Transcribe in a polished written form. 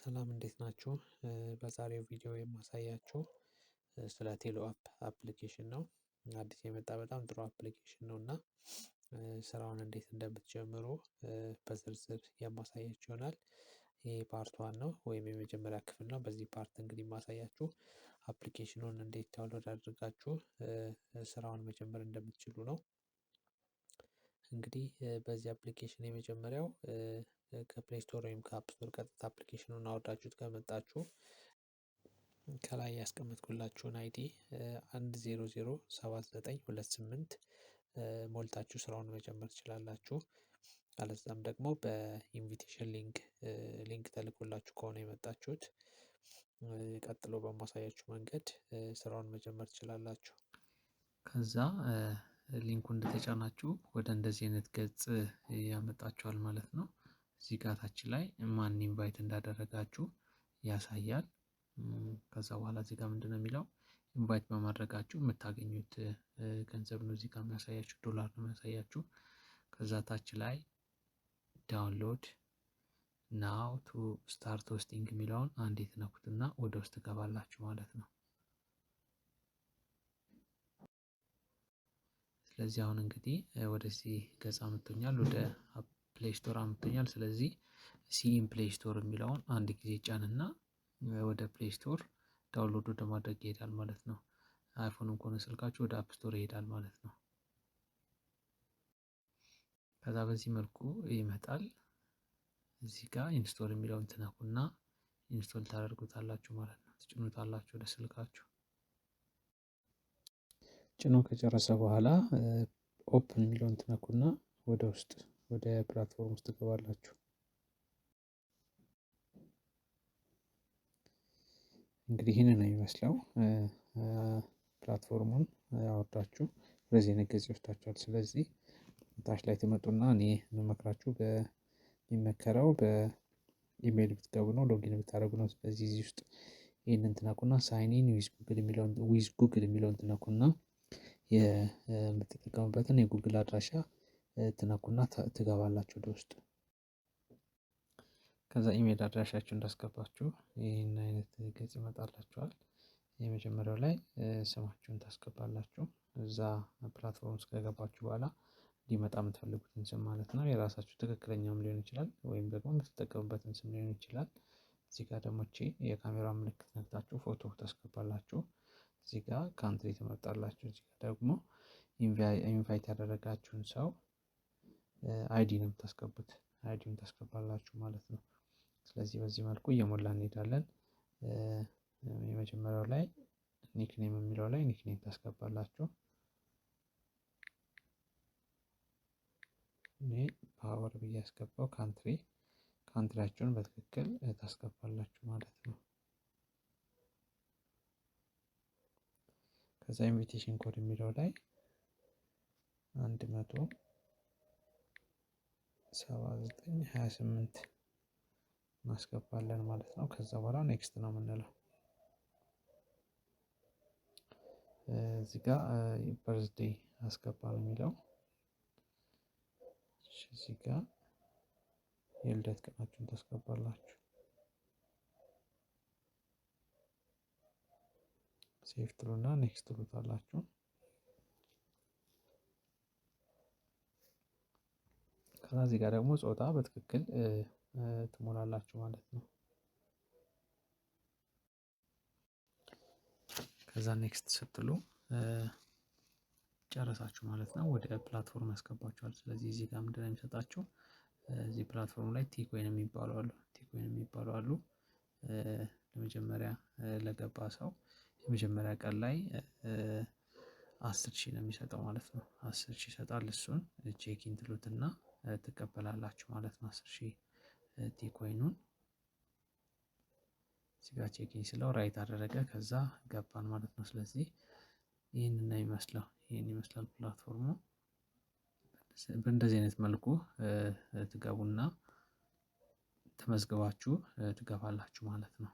ሰላም እንዴት ናችሁ? በዛሬው ቪዲዮ የማሳያችሁ ስለ ቴሎ አፕ አፕሊኬሽን ነው። አዲስ የመጣ በጣም ጥሩ አፕሊኬሽን ነው እና ስራውን እንዴት እንደምትጀምሩ በዝርዝር የማሳያችሁ ይሆናል። ይህ ፓርት ዋን ነው ወይም የመጀመሪያ ክፍል ነው። በዚህ ፓርት እንግዲህ የማሳያችሁ አፕሊኬሽኑን እንዴት ዳውንሎድ አድርጋችሁ ስራውን መጀመር እንደምትችሉ ነው። እንግዲህ በዚህ አፕሊኬሽን የመጀመሪያው ከፕሌይ ስቶር ወይም ከአፕ ስቶር ቀጥታ አፕሊኬሽኑን አወርዳችሁት ከመጣችሁ ከላይ ያስቀመጥኩላችሁን አይዲ 1007928 ሞልታችሁ ስራውን መጀመር ትችላላችሁ። አለዛም ደግሞ በኢንቪቴሽን ሊንክ ተልኮላችሁ ከሆነ የመጣችሁት ቀጥሎ በማሳያችሁ መንገድ ስራውን መጀመር ትችላላችሁ። ከዛ ሊንኩ እንደተጫናችሁ ወደ እንደዚህ አይነት ገጽ ያመጣችኋል ማለት ነው። እዚህ ጋር ታች ላይ ማን ኢንቫይት እንዳደረጋችሁ ያሳያል። ከዛ በኋላ እዚህ ጋር ምንድነው የሚለው ኢንቫይት በማድረጋችሁ የምታገኙት ገንዘብ ነው እዚህ ጋር የሚያሳያችሁ፣ ዶላር ነው የሚያሳያችሁ። ከዛ ታች ላይ ዳውንሎድ ናው ቱ ስታርት ሆስቲንግ የሚለውን አንዴ ትነኩትና ወደ ውስጥ ትገባላችሁ ማለት ነው። ስለዚህ አሁን እንግዲህ ወደዚህ ገጽ አምጥቶኛል፣ ወደ ፕሌይ ስቶር አምጥቶኛል። ስለዚህ ሲኢን ፕሌይ ስቶር የሚለውን አንድ ጊዜ ጫንና ወደ ፕሌይ ስቶር ዳውንሎድ ወደ ማድረግ ይሄዳል ማለት ነው። አይፎንም ከሆነ ስልካችሁ ወደ አፕ ስቶር ይሄዳል ማለት ነው። ከዛ በዚህ መልኩ ይመጣል። እዚህ ጋር ኢንስቶል የሚለውን ትነኩና ኢንስቶል ታደርጉታላችሁ ማለት ነው። ትጭኑታላችሁ ወደ ስልካችሁ። ጭኖ ከጨረሰ በኋላ ኦፕን የሚለውን ትነኩና ወደ ውስጥ ወደ ፕላትፎርም ውስጥ ትገባላችሁ። እንግዲህ ይህንን ነው የሚመስለው። ፕላትፎርሙን አወርዳችሁ ወደዚህ አይነት ገጽ ይወስዳችኋል። ስለዚህ ታች ላይ ትመጡና እኔ የምመክራችሁ የሚመከረው በኢሜይል ብትገቡ ነው፣ ሎጊን ብታደርጉ ነው። ስለዚህ እዚህ ውስጥ ይህንን ትነኩና ሳይኒን ዊዝ ጉግል የሚለውን ትነኩና የምትጠቀሙበትን የጉግል አድራሻ ትነኩና ትገባላችሁ ወደ ውስጥ። ከዛ ኢሜል አድራሻችሁ እንዳስገባችሁ ይህን አይነት ገጽ ይመጣላችኋል። የመጀመሪያው ላይ ስማችሁን ታስገባላችሁ። እዛ ፕላትፎርም ውስጥ ከገባችሁ በኋላ ሊመጣ የምትፈልጉትን ስም ማለት ነው። የራሳችሁ ትክክለኛም ሊሆን ይችላል፣ ወይም ደግሞ የምትጠቀሙበትን ስም ሊሆን ይችላል። እዚህ ጋር ደግሞ የካሜራ ምልክት ነክታችሁ ፎቶ ታስገባላችሁ። እዚህ ጋር ካንትሪ ትመርጣላችሁ። እዚህ ጋር ደግሞ ኢንቫይት ያደረጋችሁን ሰው አይዲ ነው የምታስገቡት፣ አይዲውን ታስገባላችሁ ማለት ነው። ስለዚህ በዚህ መልኩ እየሞላን እንሄዳለን። የመጀመሪያው ላይ ኒክኔም የሚለው ላይ ኒክኔም ታስገባላችሁ። እኔ ፓወር ብዬ ያስገባው ካንትሪያችሁን በትክክል ታስገባላችሁ ማለት ነው። ከዛ ኢንቪቴሽን ኮድ የሚለው ላይ 17928 እናስገባለን ማለት ነው። ከዛ በኋላ ኔክስት ነው የምንለው። እዚህ ጋር በርዝዴይ አስገባ ነው የሚለው። እዚህ ጋር የልደት ቀናችሁን ታስገባላችሁ። ሴፍ ትሉና ኔክስት ትሉታላችሁ። ከዛ እዚህ ጋር ደግሞ ጾታ በትክክል ትሞላላችሁ ማለት ነው። ከዛ ኔክስት ስትሉ ጨረሳችሁ ማለት ነው። ወደ ፕላትፎርም ያስገባችኋል። ስለዚህ እዚህ ጋር ምንድን ነው የሚሰጣችሁ? እዚህ ፕላትፎርም ላይ ቲኮይን የሚባሉ አሉ። ለመጀመሪያ ለገባ ሰው የመጀመሪያ ቀን ላይ 10,000 ነው የሚሰጠው ማለት ነው። 10,000 ይሰጣል። እሱን ቼኪን ትሉትና ትቀበላላችሁ ማለት ነው። 10,000 ቲኮይኑን እዚህ ጋር ቼኪን ስለው ራይት አደረገ። ከዛ ገባን ማለት ነው። ስለዚህ ይህንን ነው የሚመስለው። ይህን ይመስላል ፕላትፎርሙ። በእንደዚህ አይነት መልኩ ትገቡና ተመዝግባችሁ ትገባላችሁ ማለት ነው።